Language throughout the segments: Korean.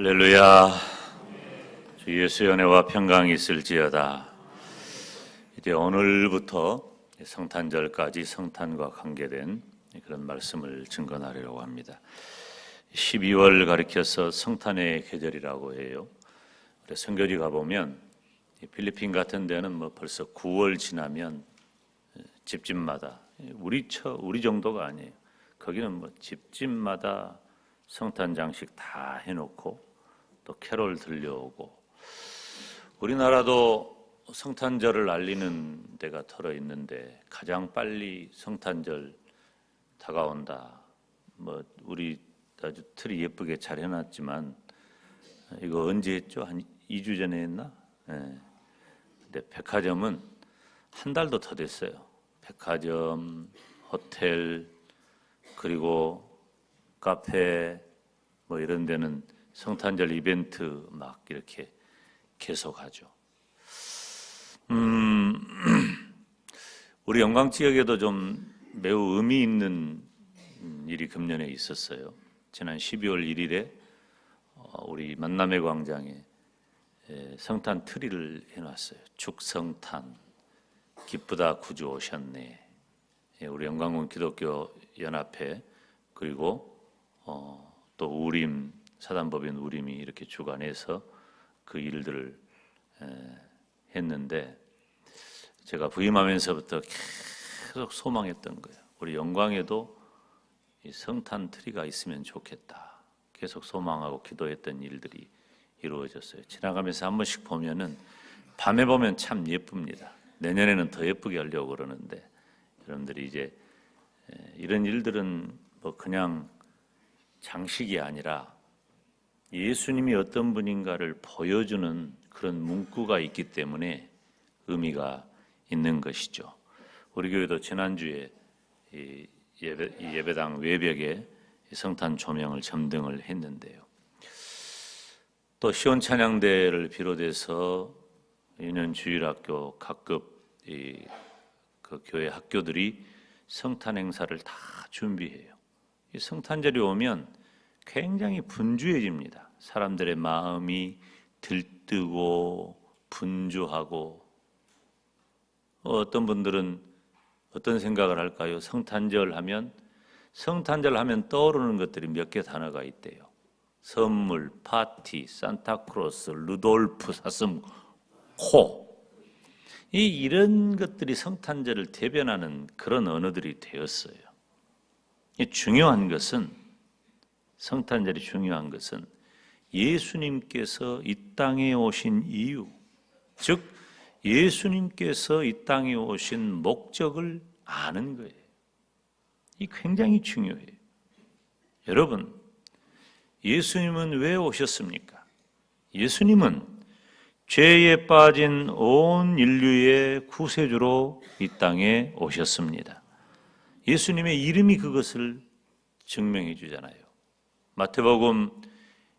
할렐루야. 주 예수의 은혜와 평강이 있을지어다. 이제 오늘부터 성탄절까지 성탄과 관계된 그런 말씀을 증거하려고 합니다. 12월 가리켜서 성탄의 계절이라고 해요. 성교지 가보면 필리핀 같은 데는 벌써 9월 지나면 집집마다 우리 정도가 아니에요. 거기는 집집마다 성탄 장식 다 해놓고 또 캐롤 들려오고, 우리나라도 성탄절을 알리는 데가 털어 있는데 가장 빨리 성탄절 다가온다. 우리 아주 틀이 예쁘게 잘 해놨지만 이거 언제 했죠? 한 2주 전에 했나? 네. 근데 백화점은 한 달도 더 됐어요. 백화점, 호텔, 그리고 카페 이런 데는 성탄절 이벤트 막 이렇게 계속하죠. 우리 영광 지역에도 좀 매우 의미 있는 일이 금년에 있었어요. 지난 12월 1일에 우리 만남의 광장에 성탄 트리를 해놨어요. 축성탄, 기쁘다 구주 오셨네. 우리 영광군 기독교 연합회, 그리고 또 우림, 사단법인 우림이 이렇게 주관해서 그 일들을 했는데, 제가 부임하면서부터 계속 소망했던 거예요. 우리 영광에도 이 성탄 트리가 있으면 좋겠다. 계속 소망하고 기도했던 일들이 이루어졌어요. 지나가면서 한 번씩 보면은 밤에 보면 참 예쁩니다. 내년에는 더 예쁘게 하려고 그러는데, 여러분들이 이제 이런 일들은 그냥 장식이 아니라 예수님이 어떤 분인가를 보여주는 그런 문구가 있기 때문에 의미가 있는 것이죠. 우리 교회도 지난주에 이 예배당 외벽에 성탄 조명을 점등을 했는데요. 또 시온 찬양대를 비롯해서 이는 주일학교 각급 그 교회 학교들이 성탄 행사를 다 준비해요. 이 성탄절이 오면 굉장히 분주해집니다. 사람들의 마음이 들뜨고 분주하고, 어떤 분들은 어떤 생각을 할까요? 성탄절 하면 떠오르는 것들이 몇 개 단어가 있대요. 선물, 파티, 산타크로스, 루돌프, 사슴, 코. 이런 것들이 성탄절을 대변하는 그런 언어들이 되었어요. 중요한 것은, 성탄절이 중요한 것은 예수님께서 이 땅에 오신 이유, 즉 예수님께서 이 땅에 오신 목적을 아는 거예요. 이 굉장히 중요해요. 여러분, 예수님은 왜 오셨습니까? 예수님은 죄에 빠진 온 인류의 구세주로 이 땅에 오셨습니다. 예수님의 이름이 그것을 증명해 주잖아요. 마태복음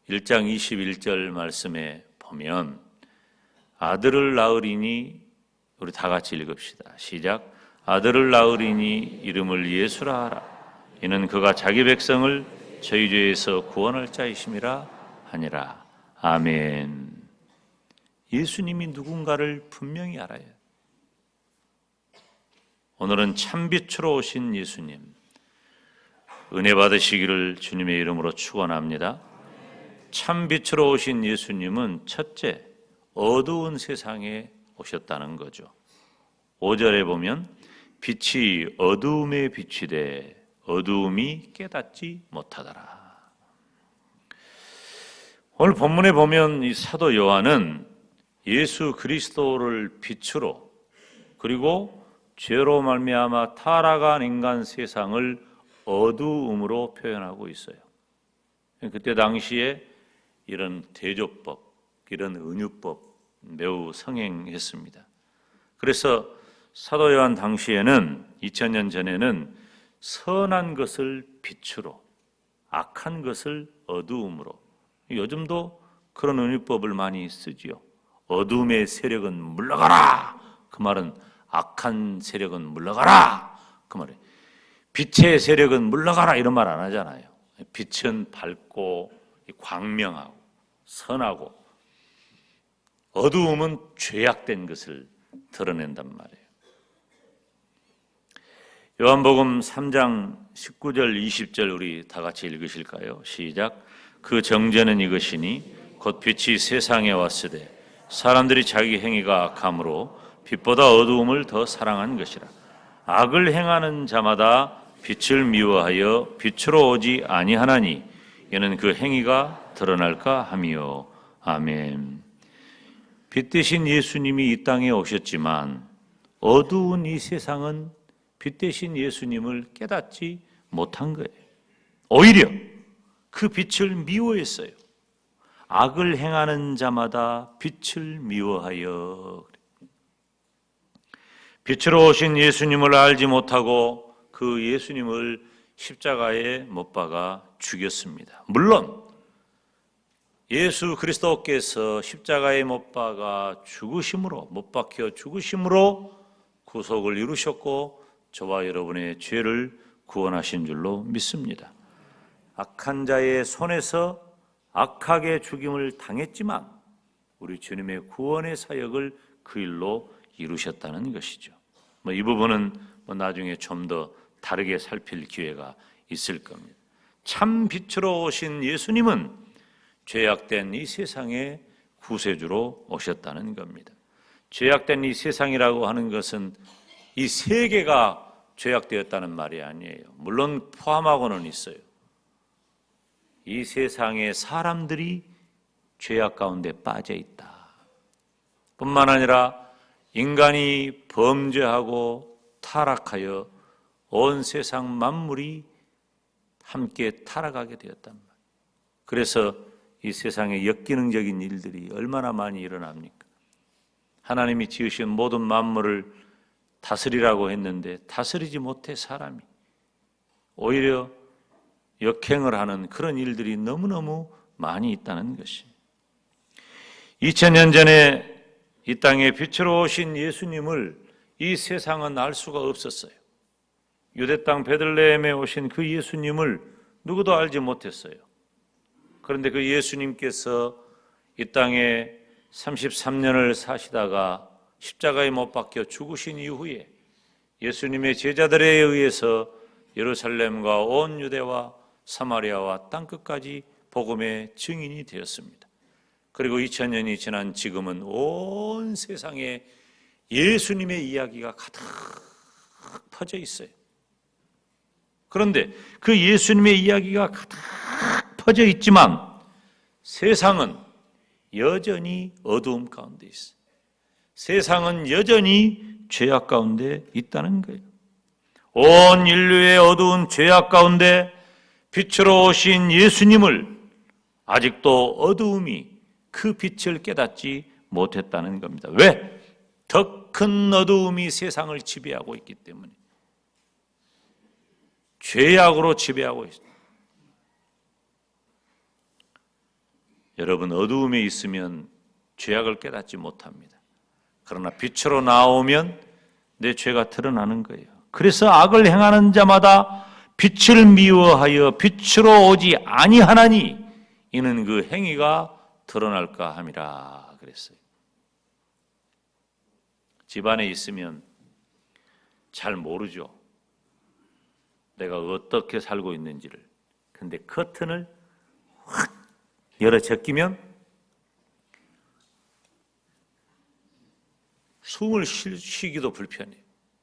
1장 21절 말씀에 보면 아들을 낳으리니, 우리 다 같이 읽읍시다. 시작. 아들을 낳으리니 이름을 예수라 하라. 이는 그가 자기 백성을 저희 죄에서 구원할 자이심이라 하니라. 아멘. 예수님이 누군가를 분명히 알아요. 오늘은 참빛으로 오신 예수님, 은혜 받으시기를 주님의 이름으로 축원합니다. 참빛으로 오신 예수님은 첫째, 어두운 세상에 오셨다는 거죠. 5절에 보면 빛이 어두움에 비치되 어두움이 깨닫지 못하더라. 오늘 본문에 보면 이 사도 요한은 예수 그리스도를 빛으로, 그리고 죄로 말미암아 타락한 인간 세상을 어두움으로 표현하고 있어요. 그때 당시에 이런 대조법, 이런 은유법 매우 성행했습니다. 그래서 사도 요한 당시에는, 2000년 전에는 선한 것을 빛으로, 악한 것을 어두움으로, 요즘도 그런 은유법을 많이 쓰지요. 어둠의 세력은 물러가라. 그 말은 악한 세력은 물러가라. 그 말이에요. 빛의 세력은 물러가라 이런 말 안 하잖아요. 빛은 밝고 광명하고, 선하고 어두움은 죄악된 것을 드러낸단 말이에요. 요한복음 3장 19절 20절 우리 다 같이 읽으실까요? 시작. 그 정죄는 이것이니 곧 빛이 세상에 왔으되 사람들이 자기 행위가 악함으로 빛보다 어두움을 더 사랑한 것이라. 악을 행하는 자마다 빛을 미워하여 빛으로 오지 아니하나니 이는 그 행위가 드러날까 함이요. 아멘. 빛 대신 예수님이 이 땅에 오셨지만 어두운 이 세상은 빛 대신 예수님을 깨닫지 못한 거예요. 오히려 그 빛을 미워했어요. 악을 행하는 자마다 빛을 미워하여. 빛으로 오신 예수님을 알지 못하고 그 예수님을 십자가에 못 박아 죽였습니다. 물론 예수 그리스도께서 십자가에 못 박아 죽으심으로, 못 박혀 죽으심으로 구속을 이루셨고 저와 여러분의 죄를 구원하신 줄로 믿습니다. 악한 자의 손에서 악하게 죽임을 당했지만 우리 주님의 구원의 사역을 그 일로 이루셨다는 것이죠. 이 부분은 나중에 좀 더 다르게 살필 기회가 있을 겁니다. 참 빛으로 오신 예수님은 죄악된 이 세상의 구세주로 오셨다는 겁니다. 죄악된 이 세상이라고 하는 것은 이 세계가 죄악되었다는 말이 아니에요. 물론 포함하고는 있어요. 이 세상의 사람들이 죄악 가운데 빠져 있다. 뿐만 아니라 인간이 범죄하고 타락하여 온 세상 만물이 함께 타락하게 되었단 말이에요. 그래서 이 세상에 역기능적인 일들이 얼마나 많이 일어납니까? 하나님이 지으신 모든 만물을 다스리라고 했는데 다스리지 못해 사람이 오히려 역행을 하는 그런 일들이 너무너무 많이 있다는 것이. 2000년 전에 이 땅에 빛으로 오신 예수님을 이 세상은 알 수가 없었어요. 유대 땅 베들레헴에 오신 그 예수님을 누구도 알지 못했어요. 그런데 그 예수님께서 이 땅에 33년을 사시다가 십자가에 못 박혀 죽으신 이후에 예수님의 제자들에 의해서 예루살렘과 온 유대와 사마리아와 땅끝까지 복음의 증인이 되었습니다. 그리고 2000년이 지난 지금은 온 세상에 예수님의 이야기가 가득 퍼져 있어요. 그런데 그 예수님의 이야기가 가득 퍼져 있지만 세상은 여전히 어두움 가운데 있어요. 세상은 여전히 죄악 가운데 있다는 거예요. 온 인류의 어두운 죄악 가운데 빛으로 오신 예수님을 아직도 어두움이 그 빛을 깨닫지 못했다는 겁니다. 왜? 더 큰 어두움이 세상을 지배하고 있기 때문에. 죄악으로 지배하고 있습니다. 여러분, 어두움에 있으면 죄악을 깨닫지 못합니다. 그러나 빛으로 나오면 내 죄가 드러나는 거예요. 그래서 악을 행하는 자마다 빛을 미워하여 빛으로 오지 아니하나니 이는 그 행위가 드러날까 함이라 그랬어요. 집안에 있으면 잘 모르죠. 내가 어떻게 살고 있는지를. 근데 커튼을 확 열어 제끼면 숨을 쉬기도 불편해요.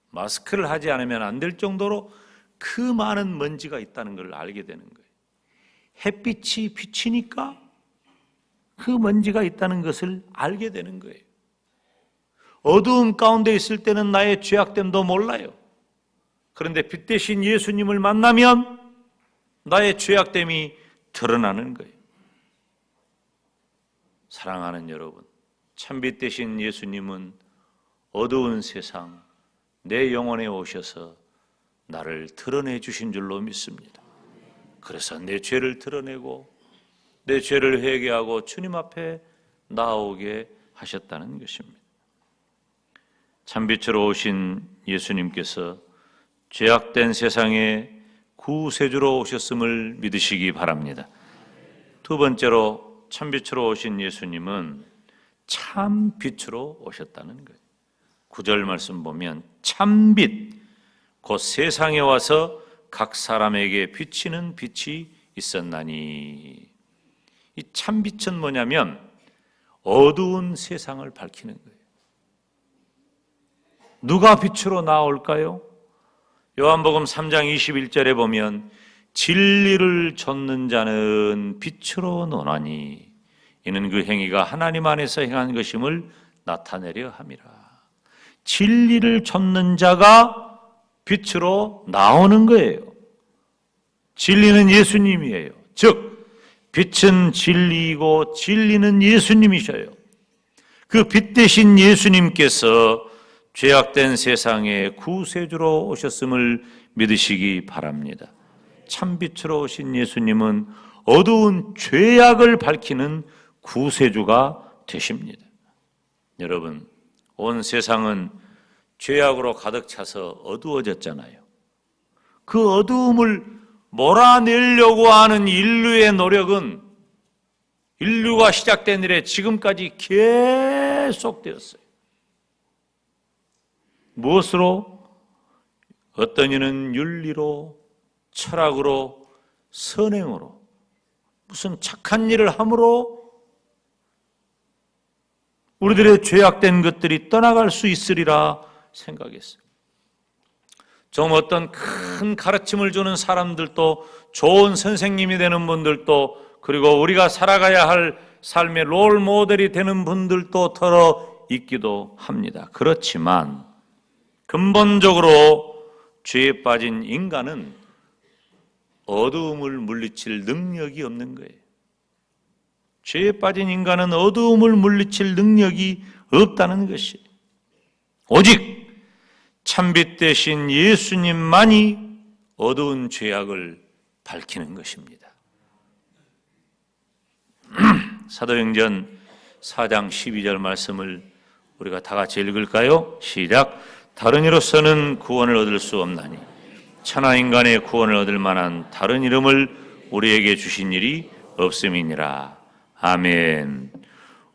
마스크를 하지 않으면 안 될 정도로 그 많은 먼지가 있다는 걸 알게 되는 거예요. 햇빛이 비치니까 그 먼지가 있다는 것을 알게 되는 거예요. 어두움 가운데 있을 때는 나의 죄악됨도 몰라요. 그런데 빛 대신 예수님을 만나면 나의 죄악됨이 드러나는 거예요. 사랑하는 여러분, 참빛 대신 예수님은 어두운 세상, 내 영혼에 오셔서 나를 드러내 주신 줄로 믿습니다. 그래서 내 죄를 드러내고 내 죄를 회개하고 주님 앞에 나오게 하셨다는 것입니다. 참빛으로 오신 예수님께서 죄악된 세상에 구세주로 오셨음을 믿으시기 바랍니다. 두 번째로 참빛으로 오신 예수님은 참 빛으로 오셨다는 거예요. 9절 말씀 보면 참빛 곧 세상에 와서 각 사람에게 비치는 빛이 있었나니. 이 참빛은 뭐냐면 어두운 세상을 밝히는 거예요. 누가 빛으로 나올까요? 요한복음 3장 21절에 보면 진리를 좇는 자는 빛으로 노나니 이는 그 행위가 하나님 안에서 행한 것임을 나타내려 함이라. 진리를 좇는 자가 빛으로 나오는 거예요. 진리는 예수님이에요. 즉 빛은 진리이고 진리는 예수님이셔요. 그 빛 대신 예수님께서 죄악된 세상에 구세주로 오셨음을 믿으시기 바랍니다. 참빛으로 오신 예수님은 어두운 죄악을 밝히는 구세주가 되십니다. 여러분, 온 세상은 죄악으로 가득 차서 어두워졌잖아요. 그 어두움을 몰아내려고 하는 인류의 노력은 인류가 시작된 이래 지금까지 계속되었어요. 무엇으로? 어떤 이는 윤리로, 철학으로, 선행으로, 무슨 착한 일을 함으로 우리들의 죄악된 것들이 떠나갈 수 있으리라 생각했어요. 좀 어떤 큰 가르침을 주는 사람들도, 좋은 선생님이 되는 분들도, 그리고 우리가 살아가야 할 삶의 롤 모델이 되는 분들도 더러 있기도 합니다. 그렇지만 근본적으로 죄에 빠진 인간은 어두움을 물리칠 능력이 없는 거예요. 죄에 빠진 인간은 어두움을 물리칠 능력이 없다는 것이에요. 오직 참빛 대신 예수님만이 어두운 죄악을 밝히는 것입니다. 사도행전 4장 12절 말씀을 우리가 다 같이 읽을까요? 시작. 다른 이로서는 구원을 얻을 수 없나니 천하 인간의 구원을 얻을 만한 다른 이름을 우리에게 주신 일이 없음이니라. 아멘.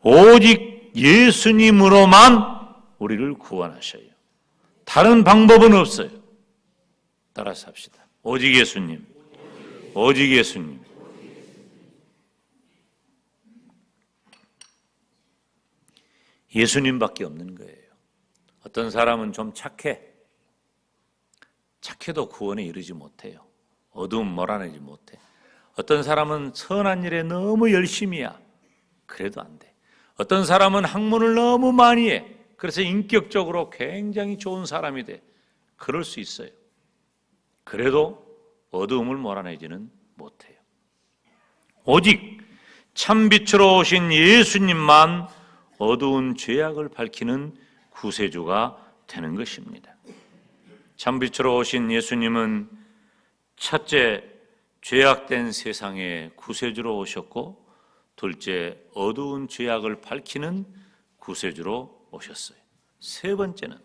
오직 예수님으로만 우리를 구원하셔요. 다른 방법은 없어요. 따라서 합시다. 오직 예수님. 오직 예수님. 예수님밖에 없는 거예요. 어떤 사람은 좀 착해도 구원에 이르지 못해요. 어두움 몰아내지 못해. 어떤 사람은 선한 일에 너무 열심이야. 그래도 안 돼. 어떤 사람은 학문을 너무 많이 해. 그래서 인격적으로 굉장히 좋은 사람이 돼. 그럴 수 있어요. 그래도 어두움을 몰아내지는 못해요. 오직 참빛으로 오신 예수님만 어두운 죄악을 밝히는 구세주가 되는 것입니다. 참빛으로 오신 예수님은 첫째, 죄악된 세상에 구세주로 오셨고, 둘째, 어두운 죄악을 밝히는 구세주로 오셨어요. 세 번째는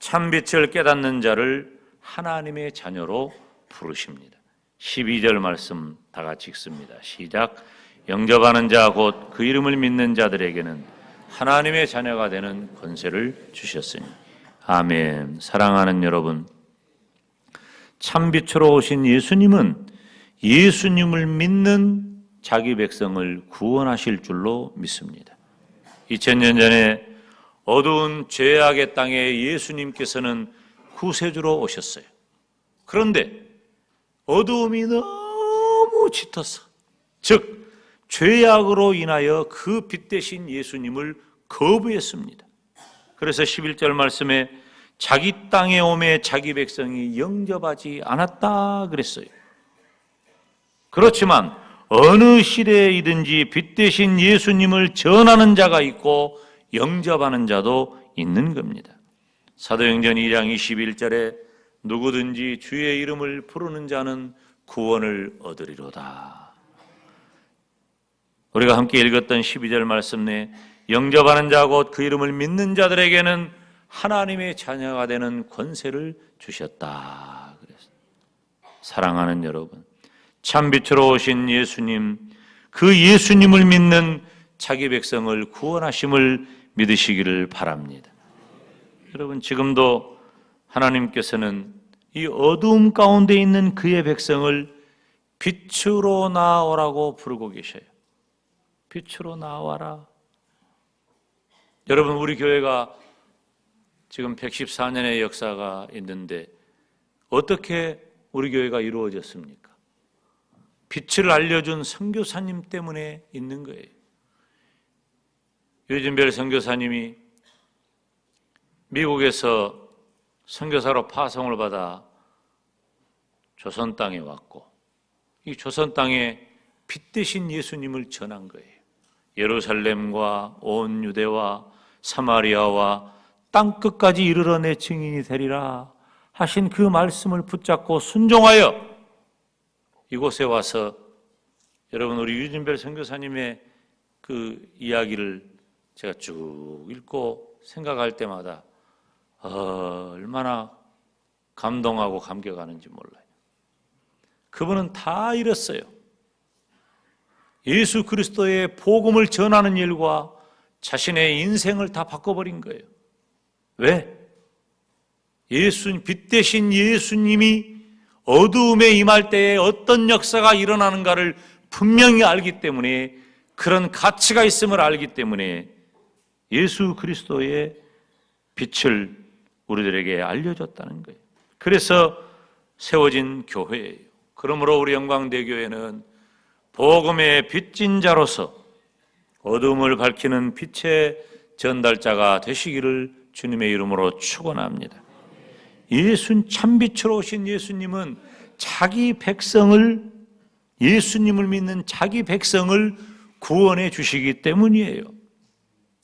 참빛을 깨닫는 자를 하나님의 자녀로 부르십니다. 12절 말씀 다 같이 읽습니다. 시작. 영접하는 자 곧 그 이름을 믿는 자들에게는 하나님의 자녀가 되는 권세를 주셨으니. 아멘. 사랑하는 여러분, 참빛으로 오신 예수님은 예수님을 믿는 자기 백성을 구원하실 줄로 믿습니다. 2000년 전에 어두운 죄악의 땅에 예수님께서는 구세주로 오셨어요. 그런데 어두움이 너무 짙어서, 즉 죄악으로 인하여 그 빛 대신 예수님을 거부했습니다. 그래서 11절 말씀에 자기 땅에 오매 자기 백성이 영접하지 않았다 그랬어요. 그렇지만 어느 시대이든지 빛 대신 예수님을 전하는 자가 있고 영접하는 자도 있는 겁니다. 사도행전 2장 21절에 누구든지 주의 이름을 부르는 자는 구원을 얻으리로다. 우리가 함께 읽었던 12절 말씀 내에 영접하는 자 곧 그 이름을 믿는 자들에게는 하나님의 자녀가 되는 권세를 주셨다. 그랬어요. 사랑하는 여러분, 참빛으로 오신 예수님, 그 예수님을 믿는 자기 백성을 구원하심을 믿으시기를 바랍니다. 여러분, 지금도 하나님께서는 이 어두움 가운데 있는 그의 백성을 빛으로 나오라고 부르고 계셔요. 빛으로 나와라. 여러분, 우리 교회가 지금 114년의 역사가 있는데 어떻게 우리 교회가 이루어졌습니까? 빛을 알려준 선교사님 때문에 있는 거예요. 유진별 선교사님이 미국에서 선교사로 파송을 받아 조선 땅에 왔고, 이 조선 땅에 빛 대신 예수님을 전한 거예요. 예루살렘과 온 유대와 사마리아와 땅끝까지 이르러 내 증인이 되리라 하신 그 말씀을 붙잡고 순종하여 이곳에 와서, 여러분, 우리 유진별 선교사님의 그 이야기를 제가 쭉 읽고 생각할 때마다 얼마나 감동하고 감격하는지 몰라요. 그분은 다 잃었어요. 예수 그리스도의 복음을 전하는 일과 자신의 인생을 다 바꿔버린 거예요. 왜? 빛 대신 예수님이 어두움에 임할 때에 어떤 역사가 일어나는가를 분명히 알기 때문에, 그런 가치가 있음을 알기 때문에 예수 그리스도의 빛을 우리들에게 알려줬다는 거예요. 그래서 세워진 교회예요. 그러므로 우리 영광대교회는 복음의 빚진 자로서 어둠을 밝히는 빛의 전달자가 되시기를 주님의 이름으로 축원합니다. 참빛으로 오신 예수님은 자기 백성을, 예수님을 믿는 자기 백성을 구원해 주시기 때문이에요.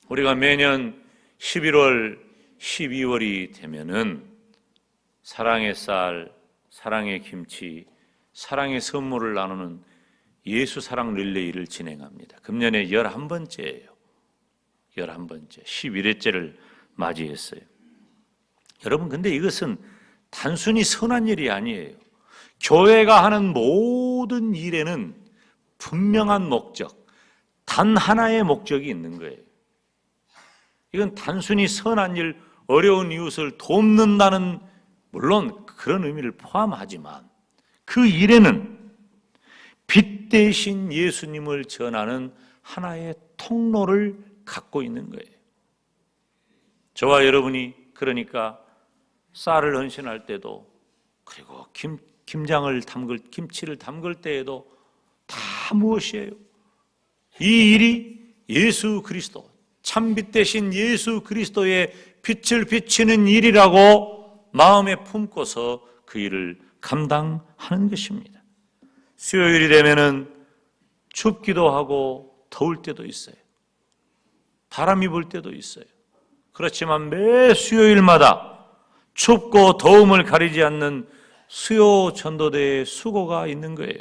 우리가 매년 11월, 12월이 되면은 사랑의 쌀, 사랑의 김치, 사랑의 선물을 나누는 예수 사랑 릴레이를 진행합니다. 금년에 11번째예요. 11번째, 11회째를 맞이했어요. 여러분, 근데 이것은 단순히 선한 일이 아니에요. 교회가 하는 모든 일에는 분명한 목적, 단 하나의 목적이 있는 거예요. 이건 단순히 선한 일, 어려운 이웃을 돕는다는, 물론 그런 의미를 포함하지만 그 일에는 빛 대신 예수님을 전하는 하나의 통로를 갖고 있는 거예요. 저와 여러분이 그러니까 쌀을 헌신할 때도, 그리고 김치를 담글 때에도 다 무엇이에요? 이 일이 예수 그리스도, 참빛 대신 예수 그리스도의 빛을 비치는 일이라고 마음에 품고서 그 일을 감당하는 것입니다. 수요일이 되면은 춥기도 하고 더울 때도 있어요. 바람이 불 때도 있어요. 그렇지만 매 수요일마다 춥고 더움을 가리지 않는 수요 전도대의 수고가 있는 거예요.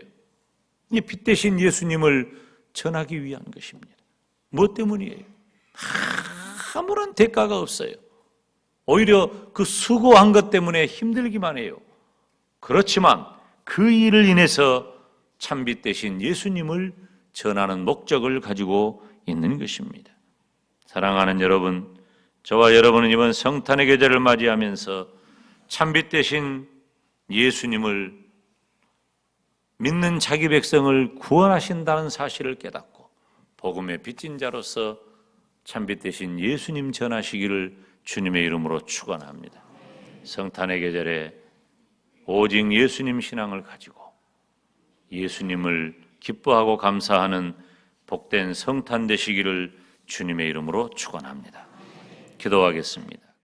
이 빛 대신 예수님을 전하기 위한 것입니다. 무엇 때문이에요? 아무런 대가가 없어요. 오히려 그 수고한 것 때문에 힘들기만 해요. 그렇지만 그 일을 인해서 참빛 대신 예수님을 전하는 목적을 가지고 있는 것입니다. 사랑하는 여러분, 저와 여러분은 이번 성탄의 계절을 맞이하면서 참빛 대신 예수님을 믿는 자기 백성을 구원하신다는 사실을 깨닫고 복음의 빚진 자로서 참빛 대신 예수님 전하시기를 주님의 이름으로 축원합니다. 성탄의 계절에 오직 예수님 신앙을 가지고 예수님을 기뻐하고 감사하는 복된 성탄 되시기를 주님의 이름으로 축원합니다. 기도하겠습니다.